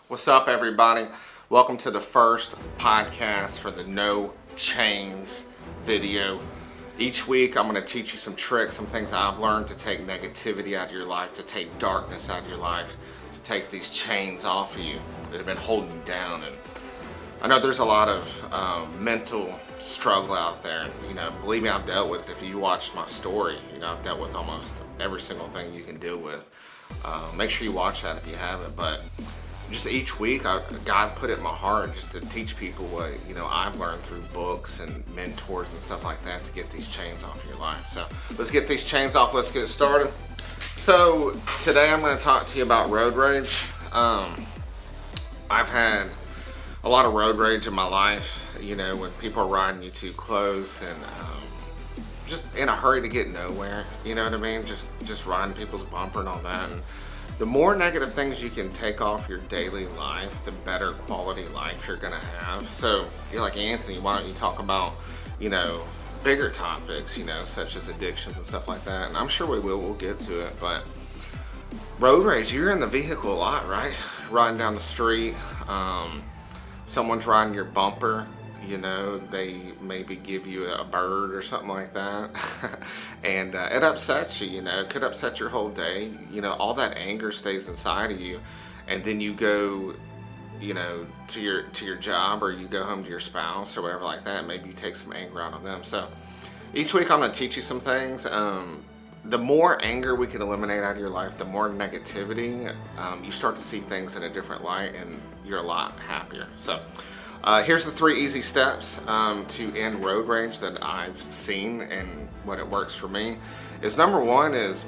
What's up, everybody? Welcome to the first podcast for the No Chains video. Each week, I'm going to teach you some tricks, some things I've learned to take negativity out of your life, to take darkness out of your life, to take these chains off of you that have been holding you down. And I know there's a lot of mental struggle out there. Believe me, I've dealt with it. If you watched my story, I've dealt with almost every single thing you can deal with. Make sure you watch that if you haven't. But just each week, God put it in my heart just to teach people what I've learned through books and mentors and stuff like that to get these chains off of your life. So let's get these chains off. Let's get started. So today I'm going to talk to you about road rage. I've had a lot of road rage in my life. When people are riding you too close and just in a hurry to get nowhere. You know what I mean? Just riding people's bumper and all that. And the more negative things you can take off your daily life, the better quality life you're gonna have. So you're like, Anthony, why don't you talk about, bigger topics, such as addictions and stuff like that? And I'm sure we will, we'll get to it. But road rage, you're in the vehicle a lot, right? Riding down the street, someone's riding your bumper, they maybe give you a bird or something like that. And it upsets you, it could upset your whole day. All that anger stays inside of you. And then you go, to your job, or you go home to your spouse or whatever like that. Maybe you take some anger out on them. So each week I'm going to teach you some things. The more anger we can eliminate out of your life, the more negativity, you start to see things in a different light, and you're a lot happier. So here's the 3 easy steps to end road rage that I've seen, and what it works for me is, number 1 is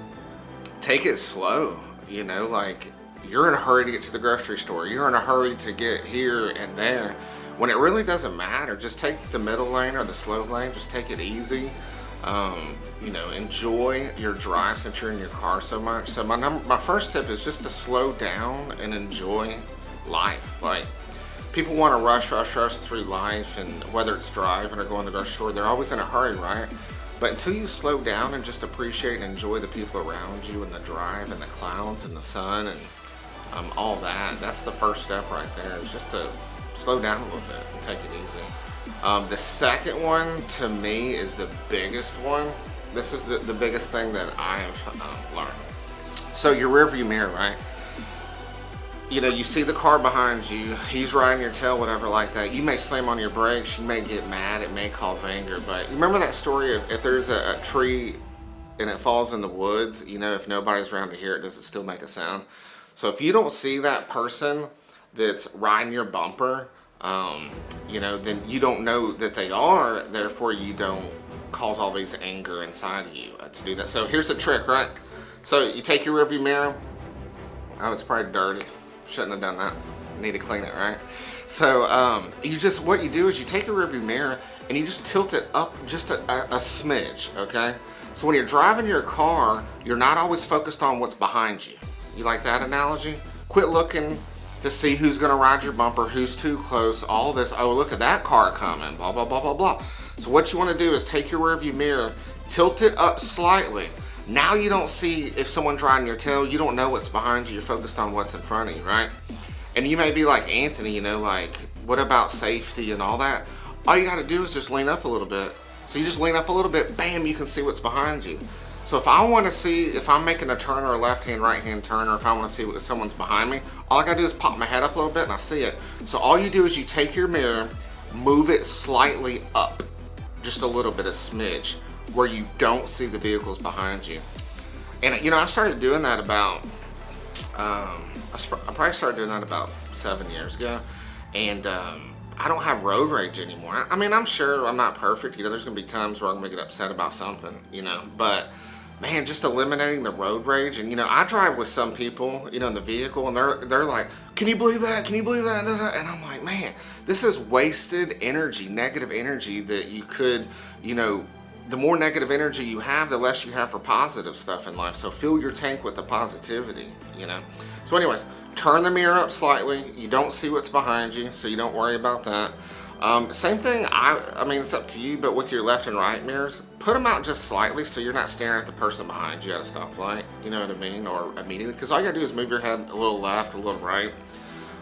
take it slow. Like, you're in a hurry to get to the grocery store. You're in a hurry to get here and there, when it really doesn't matter. Just take the middle lane or the slow lane. Just take it easy. Enjoy your drive since you're in your car so much. So my first tip is just to slow down and enjoy life. Like, people want to rush through life, and whether it's driving or going to the grocery store, they're always in a hurry, right? But until you slow down and just appreciate and enjoy the people around you, and the drive and the clouds and the sun and all that, that's the first step right there, is just to slow down a little bit and take it easy. The second one, to me, is the biggest one. This is the biggest thing that I've learned. So your rearview mirror, right? You see the car behind you, he's riding your tail, whatever like that. You may slam on your brakes, you may get mad, it may cause anger. But you remember that story of, if there's a tree and it falls in the woods, if nobody's around to hear it, does it still make a sound? So if you don't see that person that's riding your bumper, then you don't know that they are, therefore you don't cause all these anger inside of you to do that. So here's the trick, right? So you take your rearview mirror. Oh, it's probably dirty. Shouldn't have done that. Need to clean it, right? So what you do is you take a rearview mirror and you just tilt it up just a smidge, okay? So when you're driving your car, you're not always focused on what's behind you. You like that analogy? Quit looking to see who's gonna ride your bumper, who's too close, all this. Oh, look at that car coming, blah, blah, blah, blah, blah. So what you wanna do is take your rearview mirror, tilt it up slightly. Now you don't see if someone's riding your tail. You don't know what's behind you. You're focused on what's in front of you, right? And you may be like, Anthony, like, what about safety and all that? All you gotta do is just lean up a little bit. So you just lean up a little bit, bam, you can see what's behind you. So if I wanna see, if I'm making a turn or a left-hand, right-hand turn, or if I wanna see what someone's behind me, all I gotta do is pop my head up a little bit and I see it. So all you do is you take your mirror, move it slightly up, just a little bit, a smidge, where you don't see the vehicles behind you. And I started doing that about, I probably started doing that about 7 years ago. And I don't have road rage anymore. I mean, I'm sure I'm not perfect. There's gonna be times where I'm gonna get upset about something, but man, just eliminating the road rage. And I drive with some people, in the vehicle, and they're like, can you believe that? Can you believe that? And I'm like, man, this is wasted energy, negative energy that you could, the more negative energy you have, the less you have for positive stuff in life. So fill your tank with the positivity, So anyways, turn the mirror up slightly. You don't see what's behind you, so you don't worry about that. Same thing, I mean, it's up to you, but with your left and right mirrors, put them out just slightly so you're not staring at the person behind you at a stoplight, you know what I mean, or immediately, because all you gotta do is move your head a little left, a little right.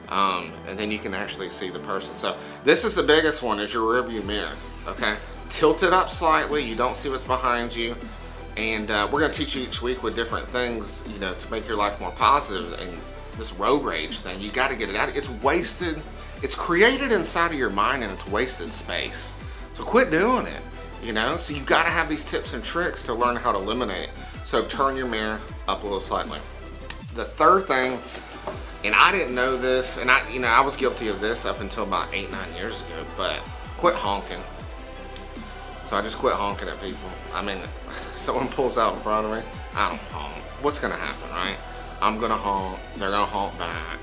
and then you can actually see the person. So this is the biggest one, is your rearview mirror. Okay, tilt it up slightly. You don't see what's behind you. And we're going to teach you each week with different things, you know, to make your life more positive. And this road rage thing, you got to get it out. It's wasted. It's created inside of your mind, and it's wasted space. So quit doing it, you know. So you got to have these tips and tricks to learn how to eliminate it. So turn your mirror up a little slightly. The third thing, and I didn't know this, and I was guilty of this up until about 8-9 years ago, but quit honking. So I just quit honking at people. I mean, someone pulls out in front of me, I don't honk. What's gonna happen, right? I'm gonna honk, they're gonna honk back.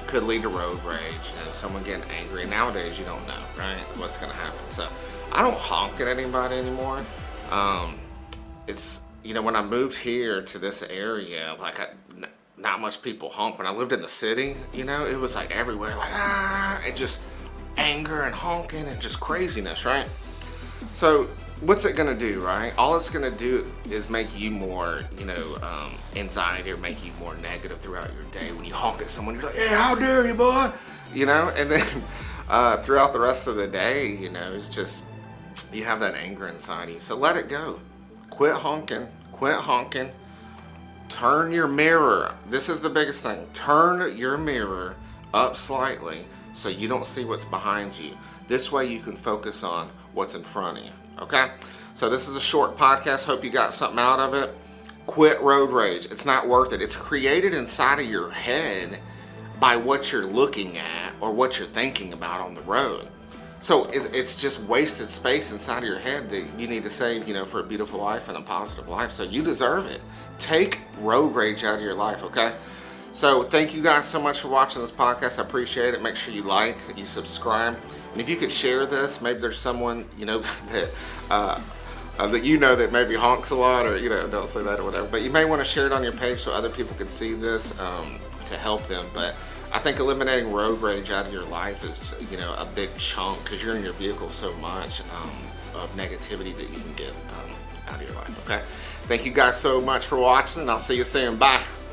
Could lead to road rage, you know, someone getting angry. Nowadays, you don't know, right, what's gonna happen. So I don't honk at anybody anymore. It's, you know, when I moved here to this area, like not much people honk. When I lived in the city, you know, it was like everywhere, like, and just anger and honking and just craziness, right? So what's it gonna do, right? All it's gonna do is make you more, you know, anxiety, or make you more negative throughout your day. When you honk at someone, you're like, hey, how dare you, boy? You know, and then throughout the rest of the day, you know, it's just, you have that anger inside you. So let it go. Quit honking, quit honking. Turn your mirror. This is the biggest thing. Turn your mirror up slightly so you don't see what's behind you. This way you can focus on what's in front of you, okay? So this is a short podcast. Hope you got something out of it. Quit road rage. It's not worth it. It's created inside of your head by what you're looking at or what you're thinking about on the road. So it's just wasted space inside of your head that you need to save, you know, for a beautiful life and a positive life. So you deserve it. Take road rage out of your life, okay? So thank you guys so much for watching this podcast. I appreciate it. Make sure you like, you subscribe. And if you could share this, maybe there's someone, you know, that you know that maybe honks a lot, or, you know, don't say that or whatever. But you may want to share it on your page so other people can see this to help them. But I think eliminating road rage out of your life is, you know, a big chunk, because you're in your vehicle so much of negativity that you can get out of your life, okay? Thank you guys so much for watching, and I'll see you soon. Bye.